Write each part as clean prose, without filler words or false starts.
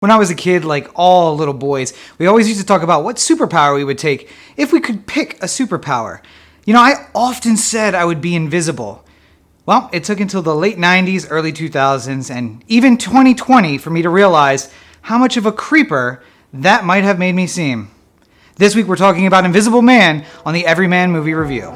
When I was a kid, like all little boys, we always used to talk about what superpower we would take if we could pick a superpower. I often said I would be invisible. Well, it took until the late 90s, early 2000s, and even 2020 for me to realize how much of a creeper that might have made me seem. This week we're talking about Invisible Man on the Everyman Movie Review.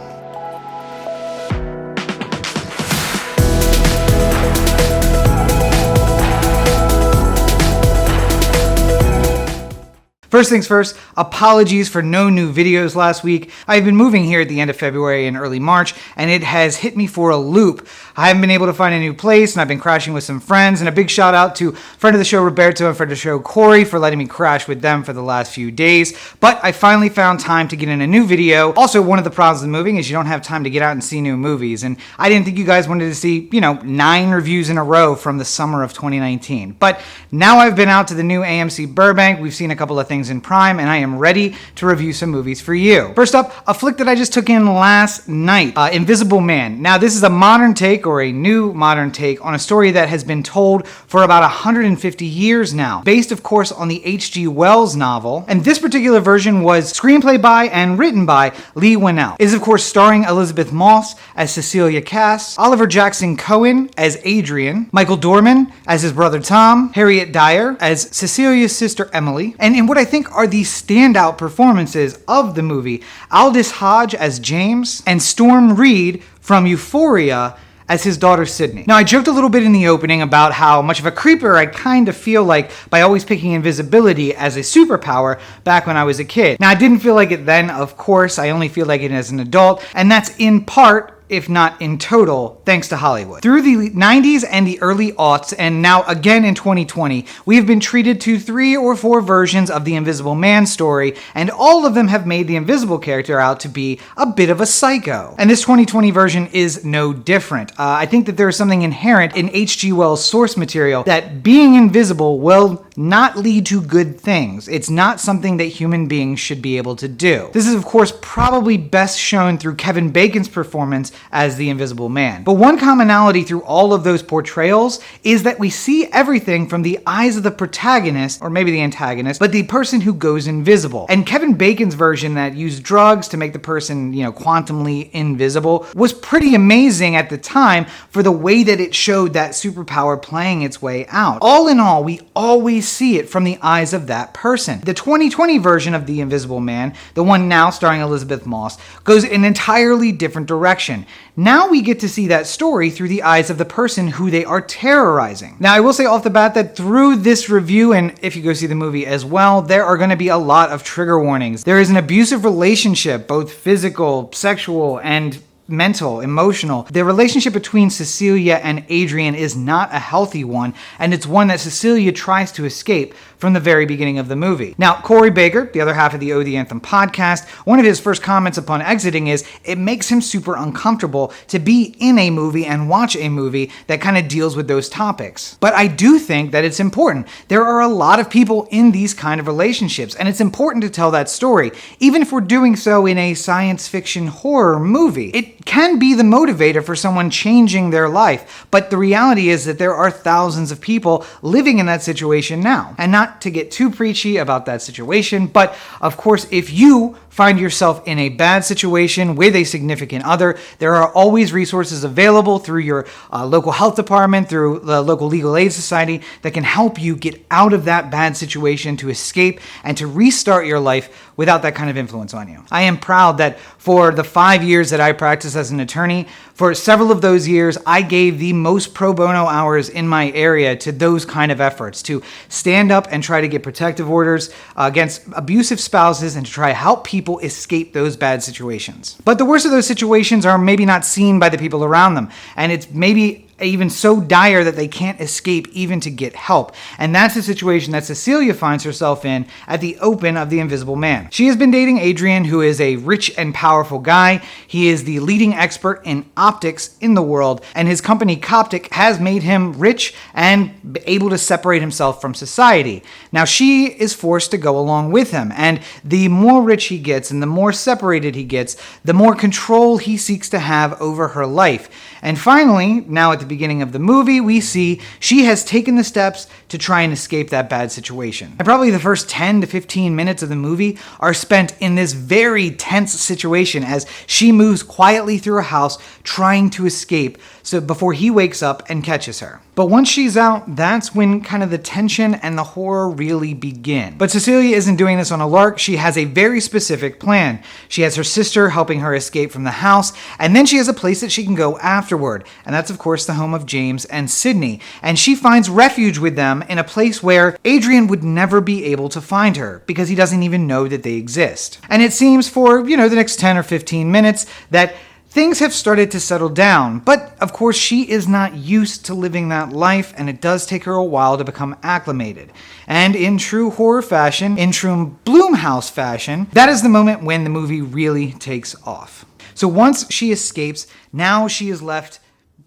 First things first, apologies for no new videos last week. I've been moving here at the end of February and early March, and it has hit me for a loop. I haven't been able to find a new place, and I've been crashing with some friends, and a big shout out to friend of the show Roberto and friend of the show Corey for letting me crash with them for the last few days. But I finally found time to get in a new video. Also, one of the problems with moving is you don't have time to get out and see new movies, and I didn't think you guys wanted to see, 9 reviews in a row from the summer of 2019. But now I've been out to the new AMC Burbank, we've seen a couple of things in Prime, and I am ready to review some movies for you. First up, a flick that I just took in last night, Invisible Man. Now, this is a modern take, or a new modern take, on a story that has been told for about 150 years now, based, of course, on the H.G. Wells novel, and this particular version was screenplay by and written by Leigh Whannell. It is, of course, starring Elizabeth Moss as Cecilia Cass, Oliver Jackson Cohen as Adrian, Michael Dorman as his brother Tom, Harriet Dyer as Cecilia's sister Emily, and in what I think are the standout performances of the movie, Aldous Hodge as James, and Storm Reed from Euphoria as his daughter Sydney. Now, I joked a little bit in the opening about how much of a creeper I kind of feel like by always picking invisibility as a superpower back when I was a kid. Now, I didn't feel like it then, of course. I only feel like it as an adult, and that's in part, if not in total, thanks to Hollywood. Through the 90s and the early aughts, and now again in 2020, we have been treated to 3 or 4 versions of the Invisible Man story, and all of them have made the invisible character out to be a bit of a psycho. And this 2020 version is no different. I think that there is something inherent in H.G. Wells' source material that being invisible will not lead to good things. It's not something that human beings should be able to do. This is, of course, probably best shown through Kevin Bacon's performance as the Invisible Man. But one commonality through all of those portrayals is that we see everything from the eyes of the protagonist, or maybe the antagonist, but the person who goes invisible. And Kevin Bacon's version that used drugs to make the person, quantumly invisible was pretty amazing at the time for the way that it showed that superpower playing its way out. All in all, we always see it from the eyes of that person. The 2020 version of the Invisible Man, the one now starring Elizabeth Moss, goes in an entirely different direction. Now we get to see that story through the eyes of the person who they are terrorizing. Now, I will say off the bat that through this review, and if you go see the movie as well, there are going to be a lot of trigger warnings. There is an abusive relationship, both physical, sexual, and mental, emotional. The relationship between Cecilia and Adrian is not a healthy one, and it's one that Cecilia tries to escape from the very beginning of the movie. Now, Corey Baker, the other half of the Oh the Anthem podcast, one of his first comments upon exiting is, it makes him super uncomfortable to be in a movie and watch a movie that kind of deals with those topics. But I do think that it's important. There are a lot of people in these kind of relationships, and it's important to tell that story, even if we're doing so in a science fiction horror movie. It can be the motivator for someone changing their life, but the reality is that there are thousands of people living in that situation now. And not to get too preachy about that situation, but of course, if you find yourself in a bad situation with a significant other, there are always resources available through your local health department, through the local legal aid society, that can help you get out of that bad situation, to escape and to restart your life without that kind of influence on you. I am proud that for the 5 years that I practiced as an attorney, for several of those years, I gave the most pro bono hours in my area to those kind of efforts, to stand up and try to get protective orders against abusive spouses and to try to help people escape those bad situations. But the worst of those situations are maybe not seen by the people around them, and it's maybe even so dire that they can't escape even to get help. And that's the situation that Cecilia finds herself in at the open of The Invisible Man. She has been dating Adrian, who is a rich and powerful guy. He is the leading expert in optics in the world, and his company Coptic has made him rich and able to separate himself from society. Now, she is forced to go along with him, and the more rich he gets and the more separated he gets, the more control he seeks to have over her life. And finally, now at the beginning of the movie, we see she has taken the steps to try and escape that bad situation. And probably the first 10 to 15 minutes of the movie are spent in this very tense situation as she moves quietly through a house trying to escape before he wakes up and catches her. But once she's out, that's when kind of the tension and the horror really begin. But Cecilia isn't doing this on a lark. She has a very specific plan. She has her sister helping her escape from the house, and then she has a place that she can go afterward. And that's, of course, the home of James and Sydney. And she finds refuge with them in a place where Adrian would never be able to find her because he doesn't even know that they exist. And it seems for, the next 10 or 15 minutes that things have started to settle down, but of course she is not used to living that life, and it does take her a while to become acclimated. And in true horror fashion, in true Blumhouse fashion, that is the moment when the movie really takes off. So once she escapes, now she is left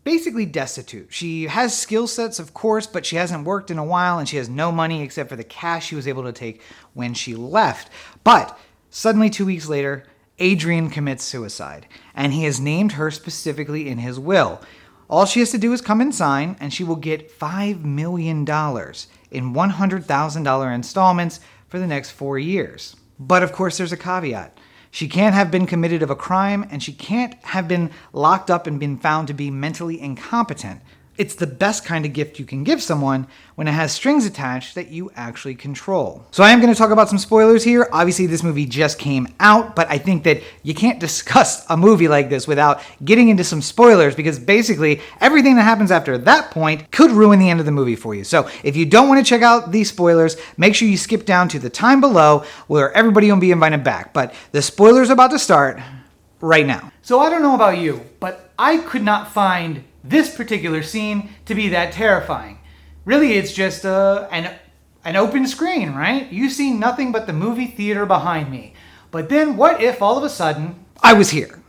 basically destitute. She has skill sets, of course, but she hasn't worked in a while, and she has no money except for the cash she was able to take when she left. But suddenly 2 weeks later, Adrian commits suicide, and he has named her specifically in his will. All she has to do is come and sign, and she will get $5 million in $100,000 installments for the next 4 years. But of course, there's a caveat. She can't have been committed of a crime, and she can't have been locked up and been found to be mentally incompetent. It's the best kind of gift you can give someone when it has strings attached that you actually control. So I am going to talk about some spoilers here. Obviously, this movie just came out, but I think that you can't discuss a movie like this without getting into some spoilers, because basically everything that happens after that point could ruin the end of the movie for you. So if you don't want to check out these spoilers, make sure you skip down to the time below where everybody will be invited back. But the spoilers are about to start right now. So I don't know about you, but I could not find this particular scene to be that terrifying. Really, it's just an open screen, right? You see nothing but the movie theater behind me. But then what if all of a sudden I was here?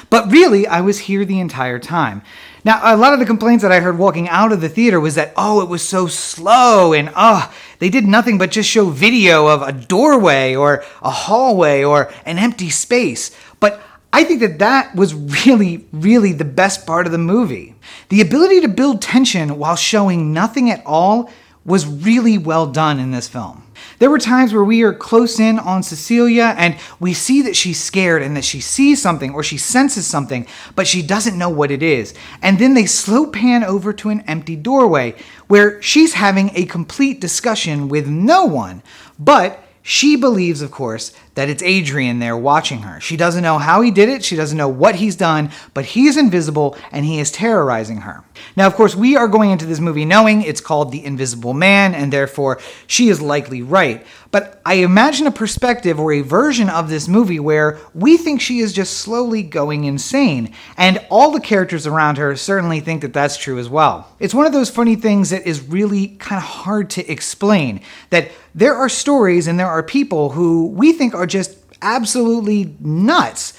But really, I was here the entire time. Now, a lot of the complaints that I heard walking out of the theater was that, it was so slow and, they did nothing but just show video of a doorway or a hallway or an empty space. But I think that was really, really the best part of the movie. The ability to build tension while showing nothing at all was really well done in this film. There were times where we are close in on Cecilia and we see that she's scared and that she sees something or she senses something, but she doesn't know what it is. And then they slow pan over to an empty doorway where she's having a complete discussion with no one, but she believes, of course, that it's Adrian there watching her. She doesn't know how he did it, she doesn't know what he's done, but he is invisible and he is terrorizing her. Now, of course, we are going into this movie knowing it's called The Invisible Man, and therefore she is likely right. But I imagine a perspective or a version of this movie where we think she is just slowly going insane, and all the characters around her certainly think that that's true as well. It's one of those funny things that is really kind of hard to explain, that there are stories and there are people who we think are just absolutely nuts.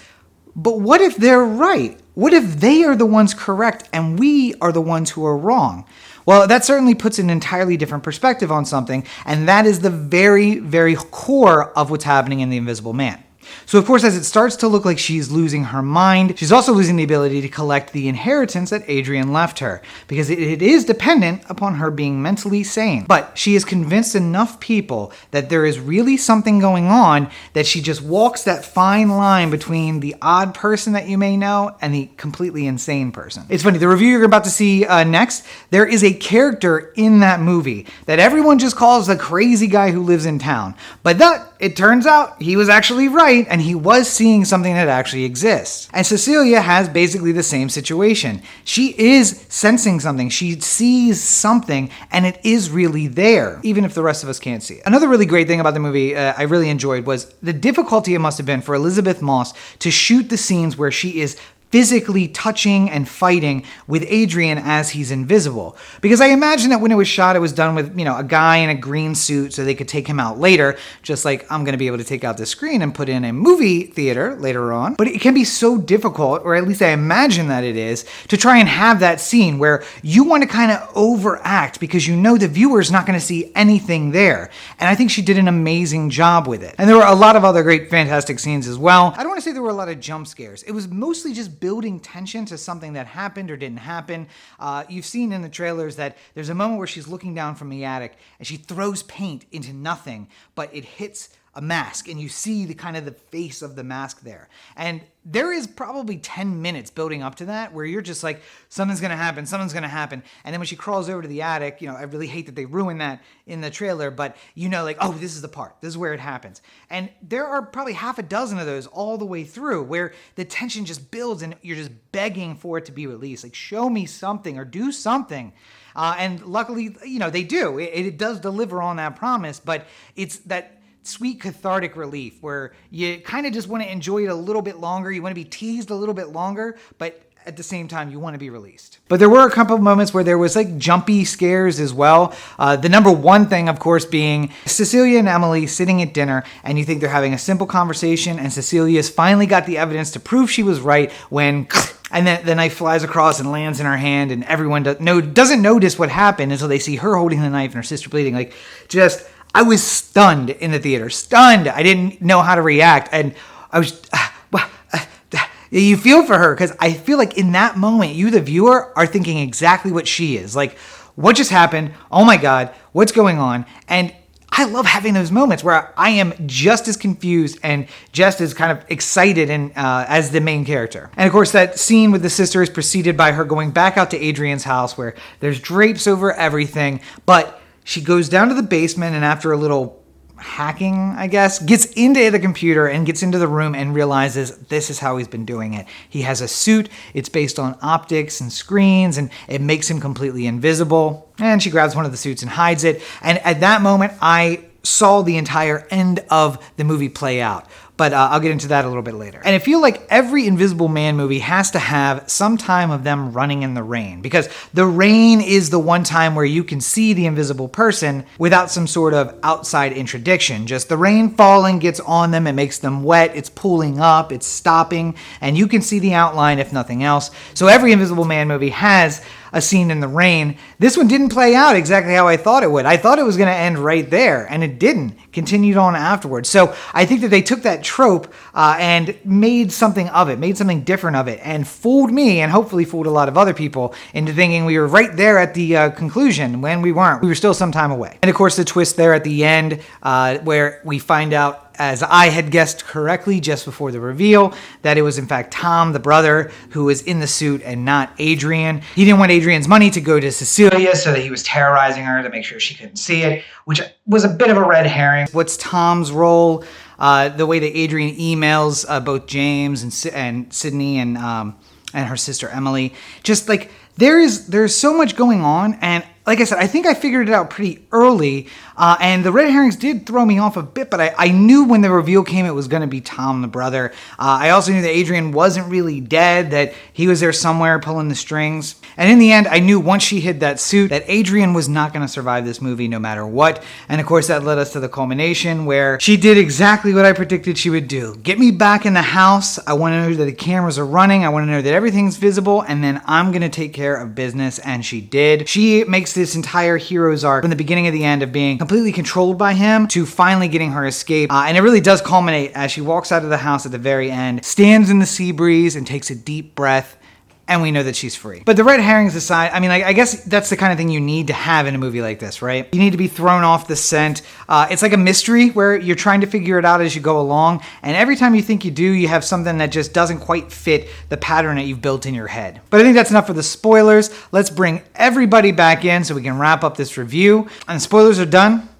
But what if they're right? What if they are the ones correct and we are the ones who are wrong? Well, that certainly puts an entirely different perspective on something, and that is the very, very core of what's happening in The Invisible Man. So, of course, as it starts to look like she's losing her mind, she's also losing the ability to collect the inheritance that Adrian left her, because it is dependent upon her being mentally sane. But she has convinced enough people that there is really something going on that she just walks that fine line between the odd person that you may know and the completely insane person. It's funny, the review you're about to see next, there is a character in that movie that everyone just calls the crazy guy who lives in town. But it turns out he was actually right, and he was seeing something that actually exists. And Cecilia has basically the same situation. She is sensing something. She sees something, and it is really there, even if the rest of us can't see it. Another really great thing about the movie I really enjoyed was the difficulty it must have been for Elizabeth Moss to shoot the scenes where she is physically touching and fighting with Adrian as he's invisible. Because I imagine that when it was shot, it was done with, a guy in a green suit so they could take him out later, just like I'm going to be able to take out the screen and put in a movie theater later on. But it can be so difficult, or at least I imagine that it is, to try and have that scene where you want to kind of overact because you know the viewer's not going to see anything there. And I think she did an amazing job with it. And there were a lot of other great, fantastic scenes as well. I don't want to say there were a lot of jump scares. It was mostly just building tension to something that happened or didn't happen. You've seen in the trailers that there's a moment where she's looking down from the attic and she throws paint into nothing, but it hits a mask and you see the kind of the face of the mask there. And there is probably 10 minutes building up to that where you're just like, something's going to happen. And then when she crawls over to the attic, I really hate that they ruin that in the trailer, but like, oh, this is the part. This is where it happens. And there are probably half a dozen of those all the way through where the tension just builds and you're just begging for it to be released. Like, show me something or do something. And luckily, they do. It does deliver on that promise, but it's that sweet cathartic relief where you kind of just want to enjoy it a little bit longer. You want to be teased a little bit longer, but at the same time, you want to be released. But there were a couple of moments where there was like jumpy scares as well. The number one thing, of course, being Cecilia and Emily sitting at dinner and you think they're having a simple conversation and Cecilia's finally got the evidence to prove she was right when and then the knife flies across and lands in her hand and everyone doesn't notice what happened until they see her holding the knife and her sister bleeding. I was stunned in the theater. Stunned. I didn't know how to react. And I was... you feel for her because I feel like in that moment, you, the viewer, are thinking exactly what she is. Like, what just happened? Oh my God, what's going on? And I love having those moments where I am just as confused and just as kind of excited as the main character. And of course, that scene with the sister is preceded by her going back out to Adrian's house where there's drapes over everything, but she goes down to the basement and after a little hacking, I guess, gets into the computer and gets into the room and realizes this is how he's been doing it. He has a suit. It's based on optics and screens and it makes him completely invisible. And she grabs one of the suits and hides it. And at that moment, I saw the entire end of the movie play out. But I'll get into that a little bit later. And I feel like every Invisible Man movie has to have some time of them running in the rain because the rain is the one time where you can see the invisible person without some sort of outside interdiction. Just the rain falling gets on them, it makes them wet, it's pooling up, it's stopping, and you can see the outline if nothing else. So every Invisible Man movie has a scene in the rain. This one didn't play out exactly how I thought it would. I thought it was going to end right there, and it didn't. Continued on afterwards. So I think that they took that trope and made something of it, made something different of it, and fooled me, and hopefully fooled a lot of other people into thinking we were right there at the conclusion when we weren't. We were still some time away. And of course, the twist there at the end where we find out, as I had guessed correctly just before the reveal, that it was in fact Tom, the brother, who was in the suit and not Adrian. He didn't want Adrian's money to go to Cecilia, so that he was terrorizing her to make sure she couldn't see it, which was a bit of a red herring. What's Tom's role? The way that Adrian emails both James and Sydney and her sister Emily. Just like there's so much going on, and like I said, I think I figured it out pretty early, and the red herrings did throw me off a bit, but I knew when the reveal came it was going to be Tom, the brother. I also knew that Adrian wasn't really dead, that he was there somewhere pulling the strings. And in the end, I knew once she hid that suit that Adrian was not going to survive this movie no matter what. And of course, that led us to the culmination where she did exactly what I predicted she would do. Get me back in the house. I want to know that the cameras are running. I want to know that everything's visible, and then I'm going to take care of business. And she did. She makes this entire hero's arc from the beginning to the end of being completely controlled by him to finally getting her escape. And it really does culminate as she walks out of the house at the very end, stands in the sea breeze and takes a deep breath, and we know that she's free. But the red herrings aside, I mean, I guess that's the kind of thing you need to have in a movie like this, right? You need to be thrown off the scent. It's like a mystery where you're trying to figure it out as you go along, and every time you think you do, you have something that just doesn't quite fit the pattern that you've built in your head. But I think that's enough for the spoilers. Let's bring everybody back in so we can wrap up this review. And the spoilers are done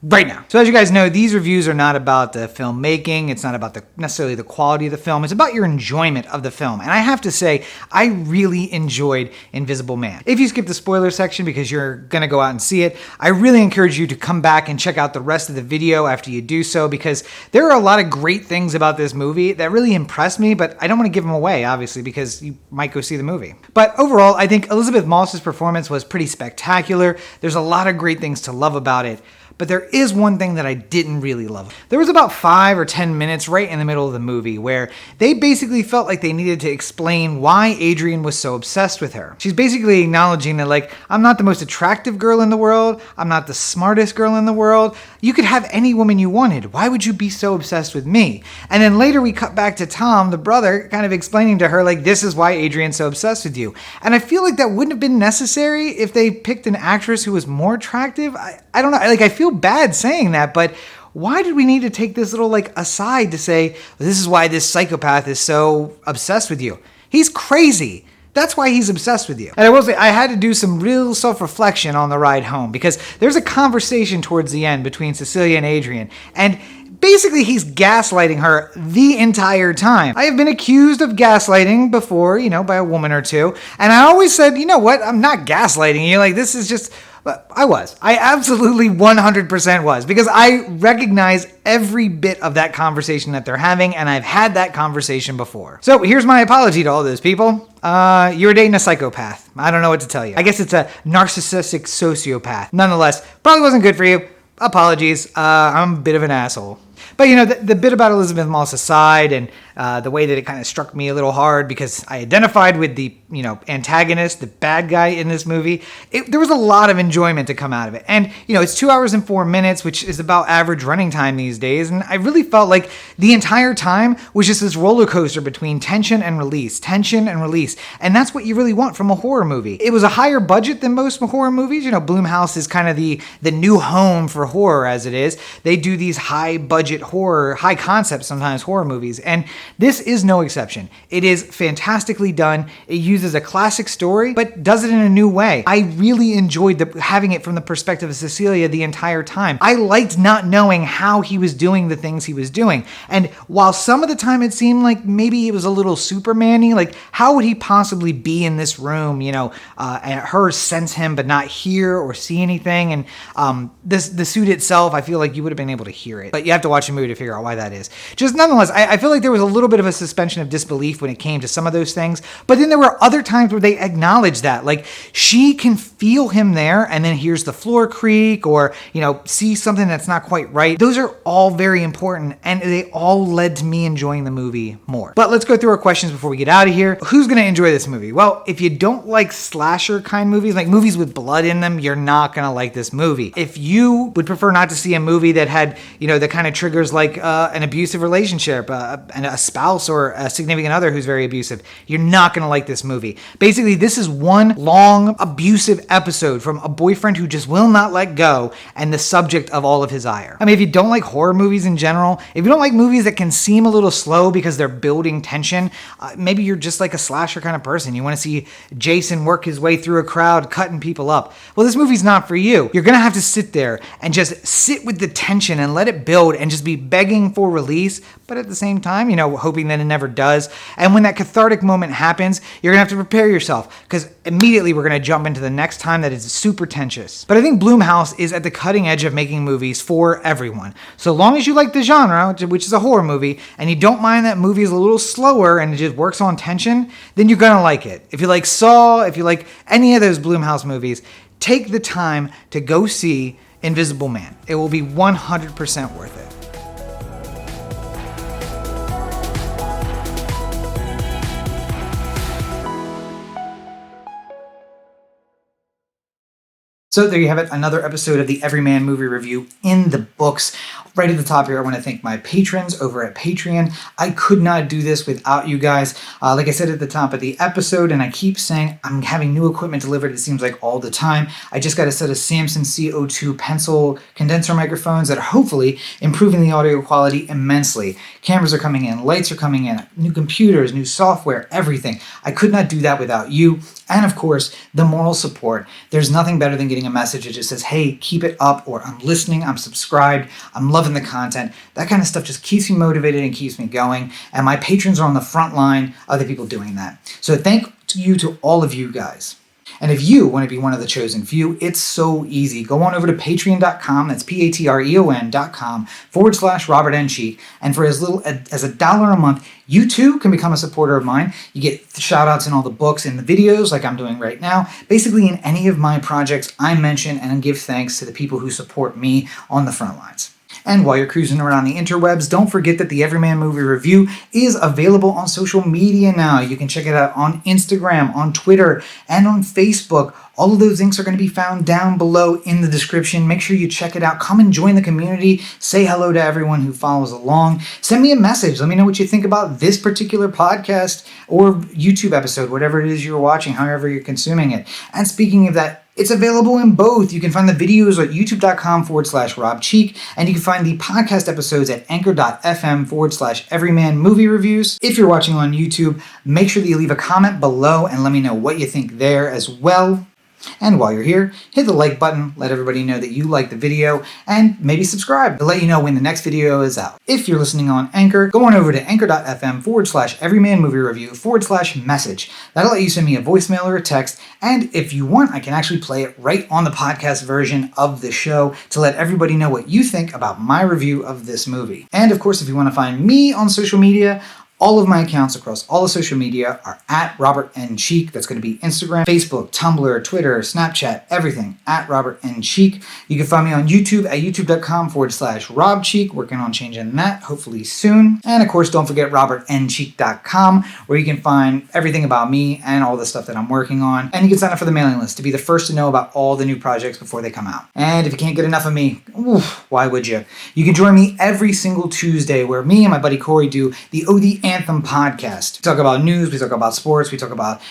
right now. So as you guys know, these reviews are not about the filmmaking. It's not about necessarily the quality of the film. It's about your enjoyment of the film. And I have to say, I really enjoyed Invisible Man. If you skip the spoiler section because you're going to go out and see it, I really encourage you to come back and check out the rest of the video after you do so, because there are a lot of great things about this movie that really impressed me, but I don't want to give them away, obviously, because you might go see the movie. But overall, I think Elizabeth Moss's performance was pretty spectacular. There's a lot of great things to love about it. but there is one thing that I didn't really love. There was about 5 or 10 minutes right in the middle of the movie where they basically felt like they needed to explain why Adrian was so obsessed with her. She's basically acknowledging that, like, I'm not the most attractive girl in the world, I'm not the smartest girl in the world, you could have any woman you wanted, why would you be so obsessed with me? And then later we cut back to Tom, the brother, kind of explaining to her, like, this is why Adrian's so obsessed with you. And I feel like that wouldn't have been necessary if they picked an actress who was more attractive. I don't know, like, I feel bad saying that, but why did we need to take this little, like, aside to say, this is why this psychopath is so obsessed with you? He's crazy. That's why he's obsessed with you. And I will say, I had to do some real self-reflection on the ride home because there's a conversation towards the end between Cecilia and Adrian, and basically he's gaslighting her the entire time. I have been accused of gaslighting before, by a woman or two, and I always said, you know what, I'm not gaslighting you, like, this is just... But I was. I absolutely 100% was, because I recognize every bit of that conversation that they're having, and I've had that conversation before. So here's my apology to all those people. You're dating a psychopath. I don't know what to tell you. I guess it's a narcissistic sociopath. Nonetheless, probably wasn't good for you. Apologies. I'm a bit of an asshole. But, the bit about Elizabeth Moss aside, and the way that it kind of struck me a little hard because I identified with the, antagonist, the bad guy in this movie, there was a lot of enjoyment to come out of it. And, it's 2 hours and 4 minutes, which is about average running time these days. And I really felt like the entire time was just this roller coaster between tension and release, tension and release. And that's what you really want from a horror movie. It was a higher budget than most horror movies. Blumhouse is kind of the new home for horror as it is. They do these high budget horror, high concept sometimes horror movies. And this is no exception. It is fantastically done. It uses a classic story, but does it in a new way. I really enjoyed having it from the perspective of Cecilia the entire time. I liked not knowing how he was doing the things he was doing. And while some of the time it seemed like maybe it was a little Superman-y, like how would he possibly be in this room, and her sense him but not hear or see anything. And the suit itself, I feel like you would have been able to hear it. But you have to watch the movie to figure out why that is. Just nonetheless, I feel like there was a little bit of a suspension of disbelief when it came to some of those things, but then there were other times where they acknowledged that, like she can feel him there and then hears the floor creak or, see something that's not quite right. Those are all very important and they all led to me enjoying the movie more. But let's go through our questions before we get out of here. Who's going to enjoy this movie? Well, if you don't like slasher kind movies, like movies with blood in them, you're not going to like this movie. If you would prefer not to see a movie that had, the kind of triggers like an abusive relationship and a spouse or a significant other who's very abusive, you're not going to like this movie. Basically, this is one long abusive episode from a boyfriend who just will not let go and the subject of all of his ire. I mean, if you don't like horror movies in general, if you don't like movies that can seem a little slow because they're building tension, maybe you're just like a slasher kind of person. You want to see Jason work his way through a crowd, cutting people up. Well, this movie's not for you. You're going to have to sit there and just sit with the tension and let it build and just be begging for release, but at the same time, hoping that it never does. And when that cathartic moment happens, you're going to have to prepare yourself because immediately we're going to jump into the next time that is super tensious. But I think Blumhouse is at the cutting edge of making movies for everyone. So long as you like the genre, which is a horror movie, and you don't mind that movie is a little slower and it just works on tension, then you're going to like it. If you like Saw, if you like any of those Blumhouse movies, take the time to go see Invisible Man. It will be 100% worth it. So there you have it, another episode of the Everyman Movie Review in the books. Right at the top here, I want to thank my patrons over at Patreon. I could not do this without you guys. Like I said at the top of the episode, and I keep saying I'm having new equipment delivered, it seems like all the time. I just got a set of Samson CO2 pencil condenser microphones that are hopefully improving the audio quality immensely. Cameras are coming in, lights are coming in, new computers, new software, everything. I could not do that without you. And of course, the moral support. There's nothing better than getting a message that just says, hey, keep it up, or I'm listening, I'm subscribed, I'm loving the content. That kind of stuff just keeps me motivated and keeps me going. And my patrons are on the front line of the people doing that. So thank you to all of you guys. And if you want to be one of the chosen few, it's so easy. Go on over to patreon.com, that's patreon.com/Robert N. Cheek, and for as little as $1 a month, you too can become a supporter of mine. You get shout outs in all the books and the videos like I'm doing right now. Basically in any of my projects I mention and give thanks to the people who support me on the front lines. And while you're cruising around the interwebs, don't forget that the Everyman Movie Review is available on social media now. You can check it out on Instagram, on Twitter, and on Facebook. All of those links are going to be found down below in the description. Make sure you check it out. Come and join the community. Say hello to everyone who follows along. Send me a message. Let me know what you think about this particular podcast or YouTube episode, whatever it is you're watching, however you're consuming it. And speaking of that, it's available in both. You can find the videos at youtube.com/Rob Cheek, and you can find the podcast episodes at anchor.fm/Everyman Movie Reviews. If you're watching on YouTube, make sure that you leave a comment below and let me know what you think there as well. And while you're here, hit the like button, let everybody know that you like the video, and maybe subscribe to let you know when the next video is out. If you're listening on Anchor, go on over to anchor.fm/Everyman Movie Review/message. That'll let you send me a voicemail or a text, and if you want, I can actually play it right on the podcast version of the show to let everybody know what you think about my review of this movie. And of course, if you want to find me on social media, all of my accounts across all of social media are at Robert N. Cheek. That's going to be Instagram, Facebook, Tumblr, Twitter, Snapchat, everything at Robert N. Cheek. You can find me on YouTube at youtube.com/Rob Cheek. Working on changing that hopefully soon. And of course, don't forget robertncheek.com, where you can find everything about me and all the stuff that I'm working on. And you can sign up for the mailing list to be the first to know about all the new projects before they come out. And if you can't get enough of me, why would you? You can join me every single Tuesday, where me and my buddy Corey do the OD Anthem podcast. We talk about news, we talk about sports, we talk about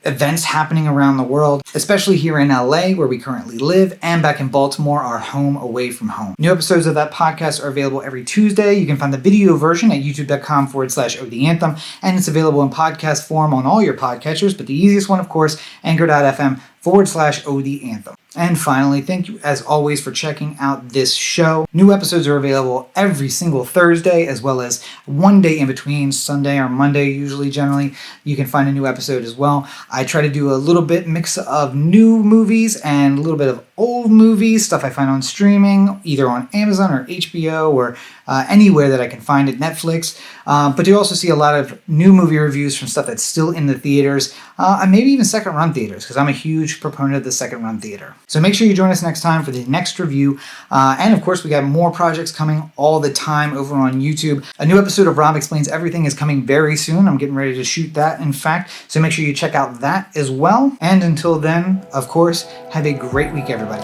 events happening around the world, especially here in LA where we currently live, and back in Baltimore, our home away from home. New episodes of that podcast are available every Tuesday. You can find the video version at youtube.com/OD Anthem, and it's available in podcast form on all your podcatchers, but the easiest one, of course, anchor.fm/OD Anthem. And finally, thank you as always for checking out this show. New episodes are available every single Thursday, as well as one day in between, Sunday or Monday, usually, generally. You can find a new episode as well. I try to do a little bit mix of new movies and a little bit of old movies, stuff I find on streaming, either on Amazon or HBO or anywhere that I can find it, Netflix. But you also see a lot of new movie reviews from stuff that's still in the theaters, and maybe even second-run theaters, because I'm a huge proponent of the second-run theater. So make sure you join us next time for the next review. And of course, we got more projects coming all the time over on YouTube. A new episode of Rob Explains Everything is coming very soon. I'm getting ready to shoot that, in fact. So make sure you check out that as well. And until then, of course, have a great week, everybody.